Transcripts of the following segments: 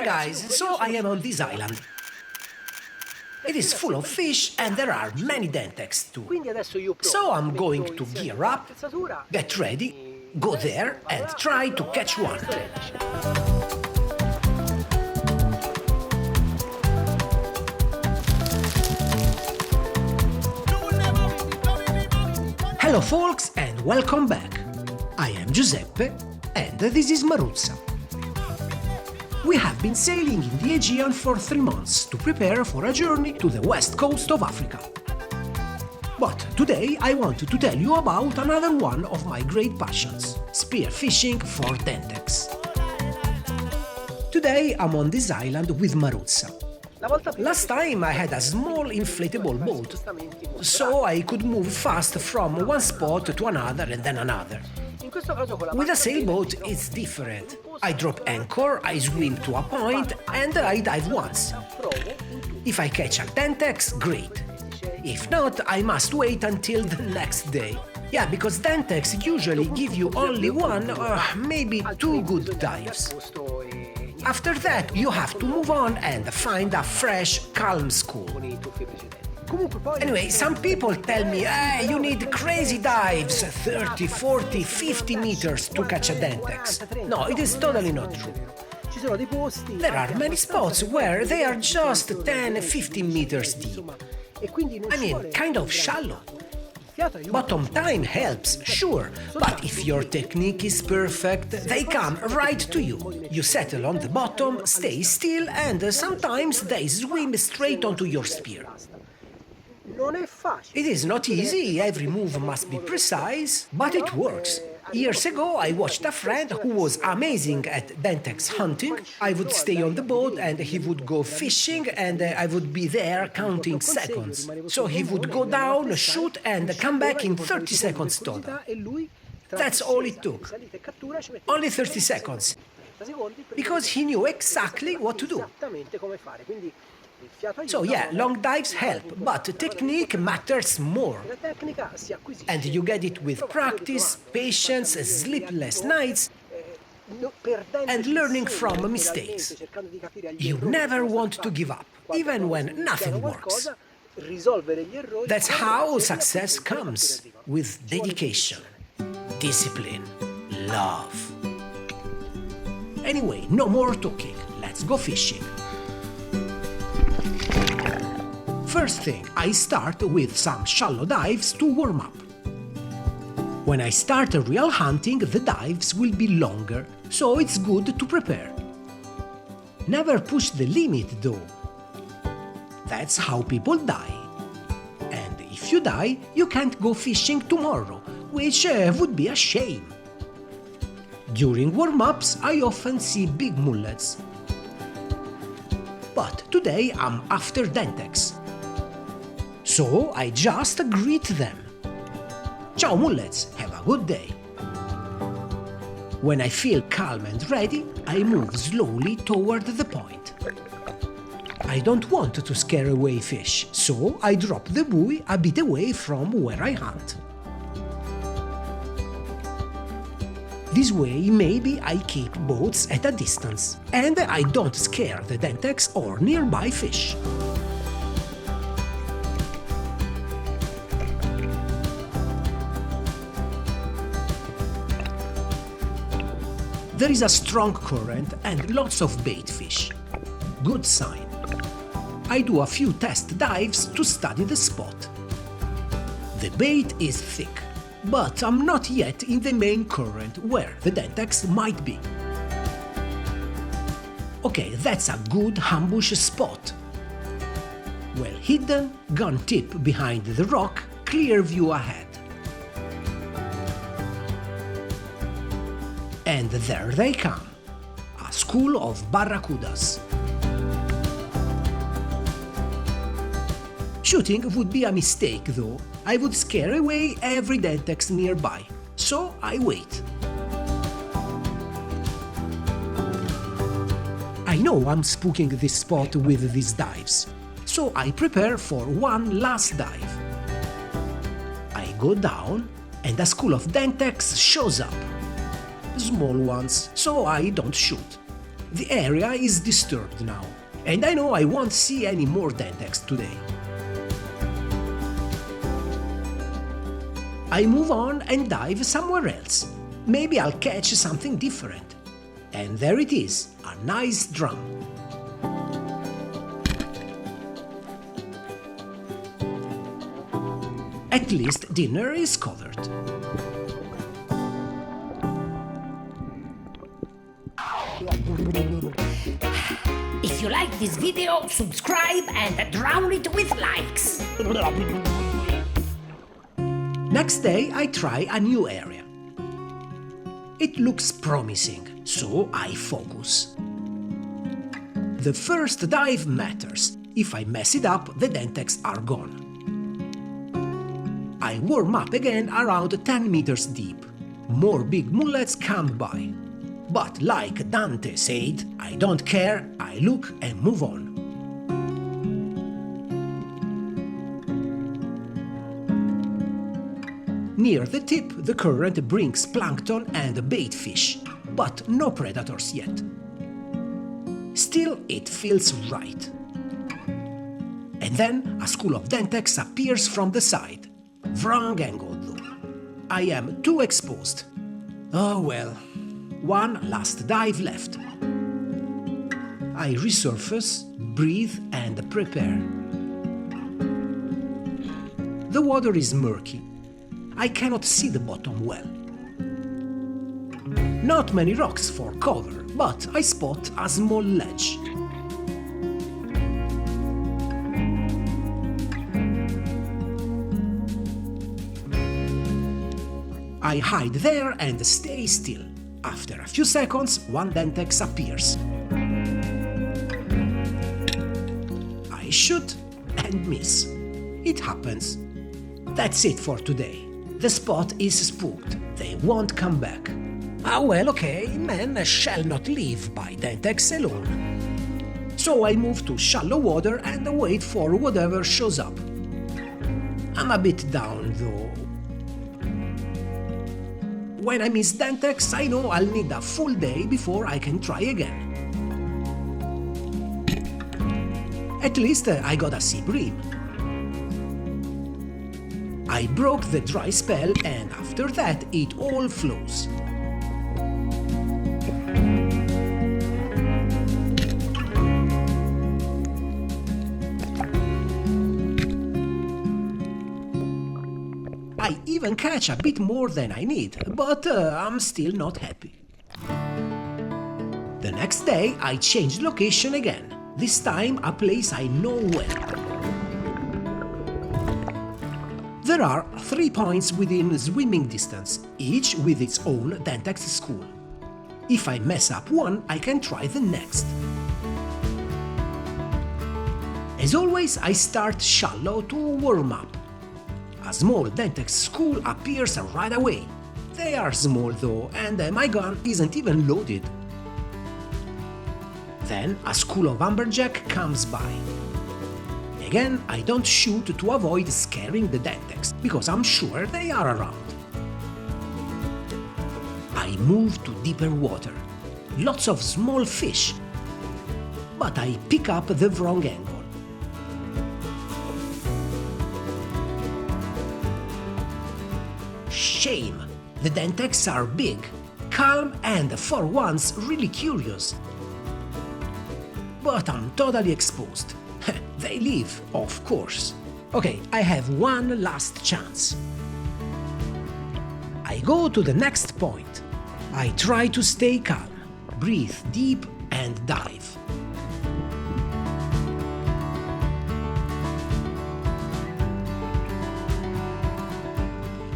Hi guys, so I am on this island. It is full of fish and there are many Dentex too. So I'm going to gear up, get ready, go there and try to catch one. Hello folks and welcome back. I am Giuseppe and this is Maruzza. We have been sailing in the Aegean for 3 months to prepare for a journey to the west coast of Africa. But today I want to tell you about another one of my great passions, spearfishing for Dentex. Today I'm on this island with Maruzza. Last time I had a small inflatable boat, so I could move fast from one spot to another and then another. With a sailboat it's different. I drop anchor, I swim to a point and I dive once. If I catch a Dentex, great. If not, I must wait until the next day. Yeah, because Dentex usually give you only one or maybe 2 good dives. After that, you have to move on and find a fresh, calm school. Anyway, some people tell me, you need crazy dives, 30, 40, 50 meters to catch a Dentex. No, it is totally not true. There are many spots where they are just 10, 15 meters deep. I mean, kind of shallow. Bottom time helps, sure, but if your technique is perfect, they come right to you. You settle on the bottom, stay still, and sometimes they swim straight onto your spear. It is not easy, every move must be precise, but it works. Years ago, I watched a friend who was amazing at Dentex hunting. I would stay on the boat and he would go fishing and I would be there counting seconds. So he would go down, shoot and come back in 30 seconds total. That's all it took. Only 30 seconds. Because he knew exactly what to do. So yeah, long dives help, but technique matters more. And you get it with practice, patience, sleepless nights, and learning from mistakes. You never want to give up, even when nothing works. That's how success comes, with dedication, discipline, love. Anyway, no more talking, let's go fishing. First thing, I start with some shallow dives to warm up. When I start real hunting, the dives will be longer, so it's good to prepare. Never push the limit though. That's how people die. And if you die, you can't go fishing tomorrow, which would be a shame. During warm-ups, I often see big mullets. But today I'm after Dentex. So I just greet them. Ciao mullets, have a good day. When I feel calm and ready, I move slowly toward the point. I don't want to scare away fish, so I drop the buoy a bit away from where I hunt. This way maybe I keep boats at a distance, and I don't scare the Dentex or nearby fish. There is a strong current and lots of bait fish. Good sign. I do a few test dives to study the spot. The bait is thick, but I'm not yet in the main current where the Dentex might be. Okay, that's a good ambush spot. Well hidden, gun tip behind the rock, clear view ahead. And there they come, a school of barracudas. Shooting would be a mistake though, I would scare away every Dentex nearby, so I wait. I know I'm spooking this spot with these dives, so I prepare for one last dive. I go down and a school of Dentex shows up. Small ones, so I don't shoot. The area is disturbed now, and I know I won't see any more Dentex today. I move on and dive somewhere else. Maybe I'll catch something different. And there it is, a nice drum. At least dinner is covered. If you like this video, subscribe and drown it with likes. Next day I try a new area. It looks promising, so I focus. The first dive matters. If I mess it up, the Dentex are gone. I warm up again around 10 meters deep. More big mullets come by. But like Dante said, I don't care, I look and move on. Near the tip, the current brings plankton and bait fish, but no predators yet. Still, it feels right. And then a school of Dentex appears from the side. Wrong angle though. I am too exposed. Oh well, one last dive left. I resurface, breathe and prepare. The water is murky. I cannot see the bottom well. Not many rocks for cover, but I spot a small ledge. I hide there and stay still. After a few seconds, one Dentex appears. I shoot and miss. It happens. That's it for today. The spot is spooked. They won't come back. Ah well, okay, men shall not live by Dentex alone. So I move to shallow water and wait for whatever shows up. I'm a bit down though. When I miss Dentex, I know I'll need a full day before I can try again. At least I got a sea bream. I broke the dry spell and after that it all flows. I even catch a bit more than I need, but I'm still not happy. The next day I changed location again, this time a place I know well. There are 3 points within swimming distance, each with its own Dentex school. If I mess up one, I can try the next. As always, I start shallow to warm up. A small Dentex school appears right away. They are small though, and my gun isn't even loaded. Then a school of amberjack comes by. Again, I don't shoot to avoid scaring the Dentex, because I'm sure they are around. I move to deeper water. Lots of small fish. But I pick up the wrong angle. Shame! The Dentex are big, calm and for once really curious. But I'm totally exposed. They leave, of course. Okay, I have one last chance. I go to the next point. I try to stay calm, breathe deep and dive.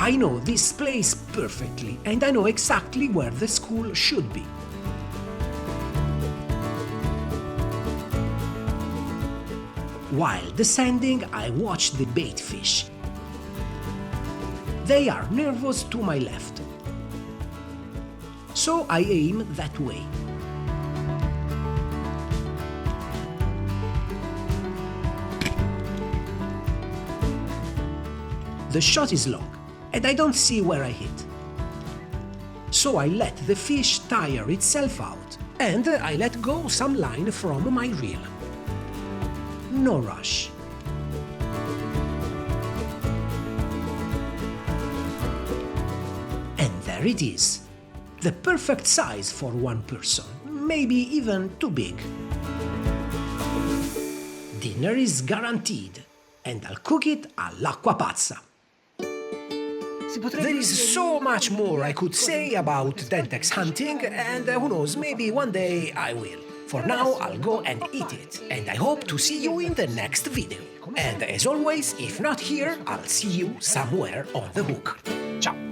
I know this place perfectly and I know exactly where the school should be. While descending, I watch the bait fish. They are nervous to my left. So I aim that way. The shot is long, and I don't see where I hit. So I let the fish tire itself out And I let go some line from my reel. No rush. And there it is. The perfect size for one person, maybe even too big. Dinner is guaranteed, and I'll cook it all'acqua pazza. There is so much more I could say about Dentex hunting, and who knows, maybe one day I will. For now, I'll go and eat it, and I hope to see you in the next video. And as always, if not here, I'll see you somewhere on the hook. Ciao!